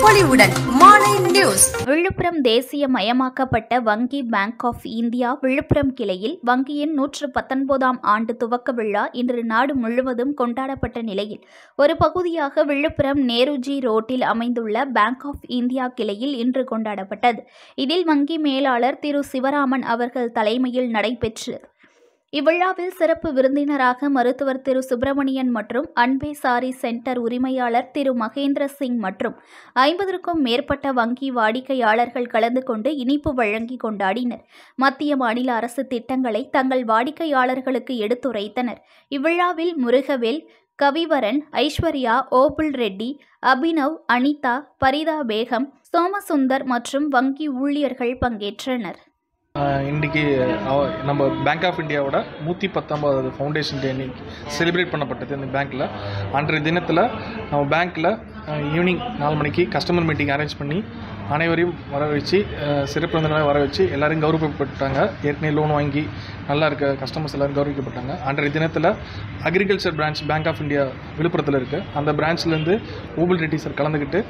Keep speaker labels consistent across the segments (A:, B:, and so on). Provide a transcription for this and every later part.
A: பொலிவுடன் மாலை நியூஸ்.
B: விழுப்புரம் தேசியமயமாக்கப்பட்ட வங்கி பேங்க் ஆஃப் இந்தியா விழுப்புரம் கிளையில் வங்கியின் 119ஆம் ஆண்டு துவக்க விழா இன்று நாடு முழுவதும் கொண்டாடப்பட்ட நிலையில் ஒரு பகுதியாக விழுப்புரம் நேருஜி ரோட்டில் அமைந்துள்ள பேங்க் ஆஃப் இந்தியா கிளையில் இன்று கொண்டாடப்பட்டது. இதில் வங்கி மேலாளர் திரு சிவராமன் அவர்கள் தலைமையில் நடைபெற்றது. இவ்விழாவில் சிறப்பு விருந்தினராக மருத்துவர் திரு சுப்பிரமணியன் மற்றும் அன்பே சாரி சென்டர் உரிமையாளர் திரு மகேந்திர சிங் மற்றும் 50க்கும் மேற்பட்ட வங்கி வாடிக்கையாளர்கள் கலந்து கொண்டு இனிப்பு வழங்கி கொண்டாடினர். மத்திய மாநில அரசு திட்டங்களை தங்கள் வாடிக்கையாளர்களுக்கு எடுத்துரைத்தனர். இவ்விழாவில் முருகவேல், கவிவரன், ஐஸ்வர்யா, ஓபுல் ரெட்டி, அபினவ், அனிதா, பரிதா பேகம், சோமசுந்தர் மற்றும் வங்கி ஊழியர்கள் பங்கேற்றனர்.
C: இன்றைக்கி நம்ம பேங்க் ஆஃப் இந்தியாவோட 119வது ஃபவுண்டேஷன் டே இன்னைக்கு செலிப்ரேட் பண்ணப்பட்டது. இந்த பேங்க்கில் அன்றைய தினத்தில் நம்ம பேங்க்கில் ஈவினிங் 4 மணிக்கு கஸ்டமர் மீட்டிங் அரேஞ்ச் பண்ணி அனைவரையும் வர வச்சு சிறப்பு விருந்தினராக வர வச்சு எல்லோரும் கௌரவிக்கப்பட்டாங்க. ஏற்கனவே லோன் வாங்கி நல்லா இருக்க கஸ்டமர்ஸ் எல்லோரும் கௌரவிக்கப்பட்டாங்க. அன்றைய தினத்தில் agriculture branch bank of India விழுப்புரத்தில் இருக்குது. அந்த பிரான்ச்லேருந்து ஓபுல் ரெட்டி சார் கலந்துக்கிட்டு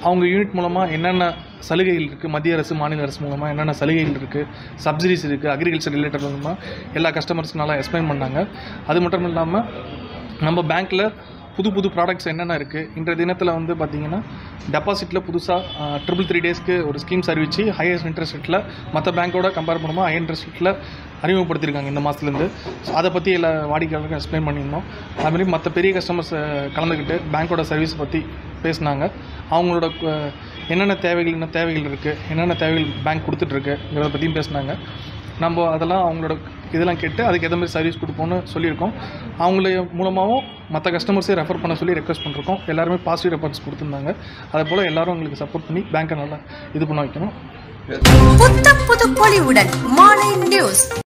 C: அவங்க யூனிட் மூலமாக என்னென்ன சலுகைகள் இருக்குது, மத்திய அரசு மாநில அரசு மூலமாக என்னென்ன சலுகைகள் இருக்குது, சப்சிடிஸ் இருக்குது, அக்ரிகல்ச்சர் ரிலேட்டட் மூலமாக எல்லா கஸ்டமர்ஸ்க்கும் நல்லா எக்ஸ்பிளைன் பண்ணாங்க. அது மட்டும் இல்லாமல் நம்ம பேங்க்கில் புது ப்ராடக்ட்ஸ் என்னென்ன இருக்குது. இன்றைய தினத்தில் வந்து பார்த்திங்கன்னா டெபாசிட்டில் புதுசாக 3 டேஸ்க்கு ஒரு ஸ்கீம்ஸ் அறிவித்து ஹையஸ்ட் இன்ட்ரெஸ்ட் ரேட்டில் மற்ற பேங்க்கோட கம்பேர் பண்ணும்போது ஹை இன்ட்ரெஸ்ட் ரேட்டில் அறிமுகப்படுத்தியிருக்காங்க இந்த மாதத்துலேருந்து. அதை பற்றி எல்லா வாடிக்கையாளருக்கும் எக்ஸ்பிளைன் பண்ணியிருந்தோம். அதுமாதிரி மற்ற பெரிய கஸ்டமர்ஸ் கலந்துக்கிட்டு பேங்க்கோட சர்வீஸ் பற்றி பேசினாங்க. அவங்களோட என்னென்ன தேவைகள் இருக்குது, என்னென்ன தேவைகள் பேங்க் கொடுத்துட்ருக்குங்கிறத பற்றியும் பேசினாங்க. நம்ம அதெல்லாம் அவங்களோட இதெல்லாம் கேட்டு அதுக்கு எந்த மாதிரி சர்வீஸ் கொடுப்போம்னு சொல்லியிருக்கோம். அவங்கள மூலமாகவும் மற்ற கஸ்டமர்ஸே ரெஃபர் பண்ண சொல்லி ரெக்வஸ்ட் பண்ணிருக்கோம். எல்லாருமே பாசிட்டிவ் ரெஃபரன்ஸ் கொடுத்துருந்தாங்க. அதே போல் எல்லாரும் உங்களுக்கு சப்போர்ட் பண்ணி பேங்க்கை நல்லா இது பண்ண வைக்கணும்.
A: புது பொலிவுடன் மாலை நியூஸ்.